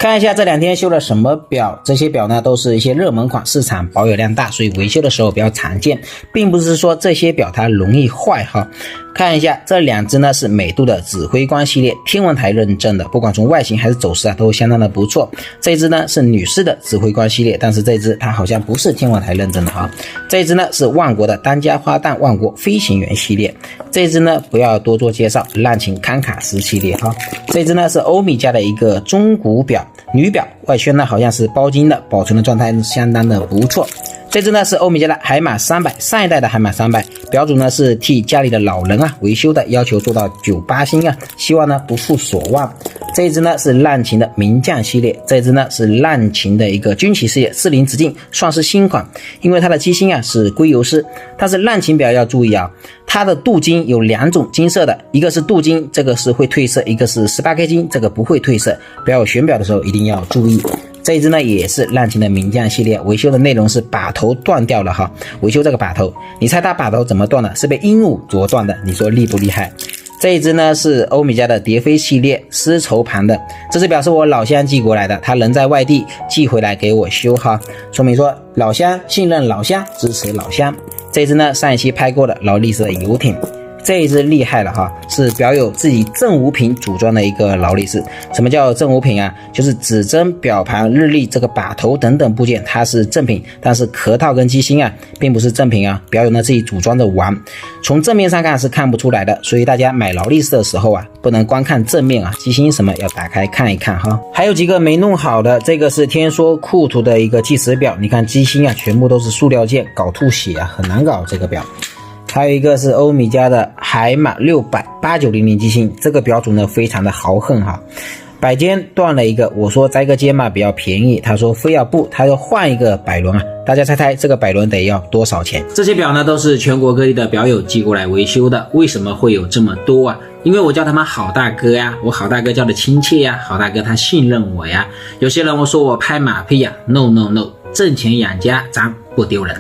看一下这2天修了什么表，这些表呢都是一些热门款，市场保有量大，所以维修的时候比较常见，并不是说这些表它容易坏哈。看一下这2只呢是美度的指挥官系列，天文台认证的，不管从外形还是走势都相当的不错。这只呢是女士的指挥官系列，但是这只它好像不是天文台认证的哈。这只呢是万国的当家花旦万国飞行员系列，这只呢不要多做介绍，浪琴康卡斯系列哈。这只呢是欧米家的一个中古表，女表，外圈呢好像是包金的，保存的状态相当的不错。这只呢是欧米家的海马300，上一代的海马300，表主呢是替家里的老人维修的，要求做到98星希望呢不负所望。这一只呢是浪琴的名将系列，这一只呢是浪琴的一个军旗系列，40直径，算是新款，因为它的机芯是硅油丝。但是浪琴表要注意它的镀金有2种金色的，一个是镀金，这个是会褪色，一个是18K 金，这个不会褪色，表友选表的时候一定要注意。这一只呢也是浪琴的名将系列，维修的内容是把头断掉了维修这个把头，你猜它把头怎么断的？是被鹦鹉啄断的，你说厉不厉害？这一只呢是欧米家的蝶飞系列，丝绸盘的，这只表是我老乡寄过来的，他人在外地寄回来给我修说明说老乡信任老乡，支持老乡。这一只呢上一期拍过的劳力士的游艇，这一只厉害了是表友自己正五品组装的一个劳力士。什么叫正五品就是指针、表盘、日历、这个把头等等部件它是正品，但是壳套跟机芯并不是正品表友呢自己组装着玩，从正面上看是看不出来的，所以大家买劳力士的时候不能光看正面机芯什么要打开看一看还有几个没弄好的，这个是天梭库图的一个计时表，你看机芯全部都是塑料件，搞吐血很难搞这个表。还有一个是欧米家的海马600 8900机芯，这个表主呢非常的豪横摆肩断了一个，我说摘个肩比较便宜，他说非要不，他要换一个摆轮大家猜猜这个摆轮得要多少钱？这些表呢都是全国各地的表友寄过来维修的，为什么会有这么多因为我叫他们好大哥我好大哥叫的亲切好大哥他信任我有些人我说我拍马屁no no no， 挣钱养家咱不丢人。